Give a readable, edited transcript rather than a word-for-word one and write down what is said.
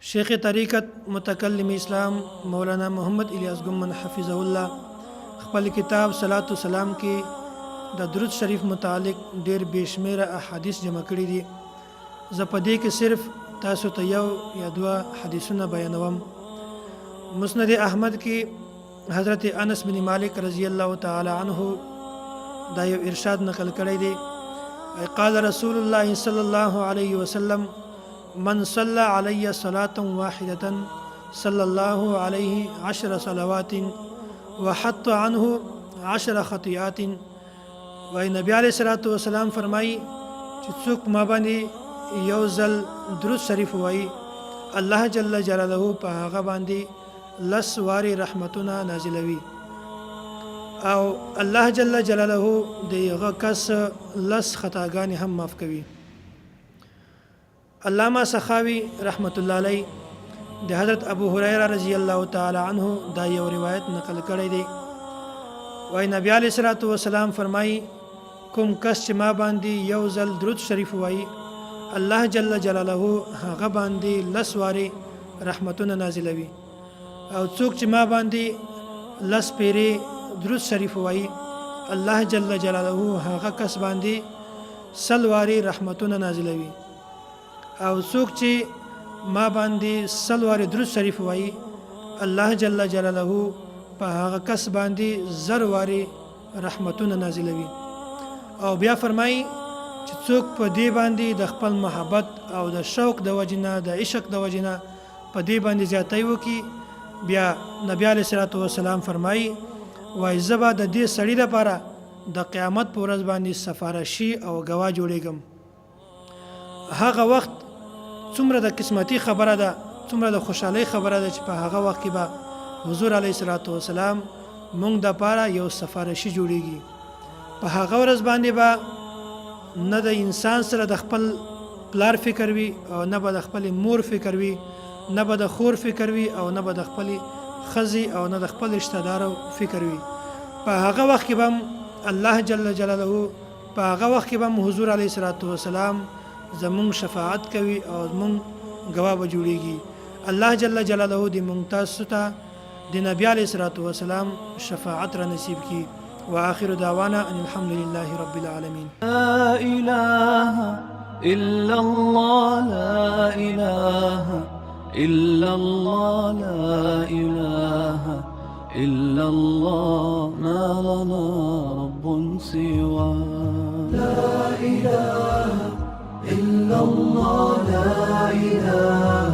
شیخ طریقت متکلم اسلام مولانا محمد الیاس گمن حفظه الله خپل کتاب صلات و سلام کې د درود شریف متعلق ډیر بشمیره احادیث جمع کړي دي. زه په دې کې صرف تاسو ته یو یا دوه حدیثونه بیانوم. مسند احمد کې حضرت انس بن مالک رضی الله تعالی عنه دا یو ارشاد نقل کړی دی. قال رسول الله صلی الله علیه وسلم من صلى علي صلاة واحدة صلى الله عليه 10 صلوات وحط عنه 10 خطيئات. وای نبی علیہ الصلوۃ والسلام فرمایي چې څوک ما باندې یو ځل درود شریف وایي الله جل جلاله په هغه باندې 10 واري رحمتونه نازلوي او الله جل جلاله دغه کس 10 خطاګانې هم معاف کوي. علامہ سخاوی رحمت الله علیه د حضرت ابو هريره رضی الله تعالی عنه دا یو روایت نقل کړی دی. وای نبی علیہ الصلوۃ والسلام فرمایي کوم کس چې ما باندې یو ځل درود شریف وایي الله جل جلاله هغه باندې 10 واري رحمتونه نازلوي او څوک چې ما باندې 10 پیری درود شریف وایي الله جل جلاله هغه کس باندې 100 واري رحمتونه نازلوي او څوک چې ما باندې 100 واري درود شریف وایي الله جل جلاله په هغه کس باندې 100 واري رحمتونه نازلوي. او بیا فرمایي چې څوک په دې باندې د خپل محبت او د شوق د وجنه د عشق د وجنه په دې باندې زیاتې وکي بیا نبی علیہ الصلوۃ والسلام فرمایي وای زبا د دې سړي لپاره د قیامت پر ورځ باندې سفارشي او گواه جوړېږم. هغه وخت څومره د قسمتي خبره ده څومره د خوشحالۍ خبره ده چې په هغه وخت کې به حضور علیه الصلوۃ والسلام مونږ د پاره یو سفارشي جوړیږي. په هغه ورځ باندې به نه د انسان سره د خپل پلار فکر وي او نه به د خپل مور فکر وي نه به د خور فکر وي او نه به د خپل خزي او نه د خپل رشتہ دارو فکر وي. په هغه وخت کې به الله جل جلاله په هغه وخت کې به حضور علیه الصلوۃ والسلام زمون شفاعت کوي او زمون گواه به جوړیږي. الله جل جلاله دې مونږ تاسو ته د نبی علیہ الصلوۃ والسلام شفاعت را نصیب کی. واخر دعوانا ان الحمد لله رب العالمين. لا اله الا الله لا اله الا الله لا اله الا الله ما لنا رب سوى لا اله إلا الله لا إله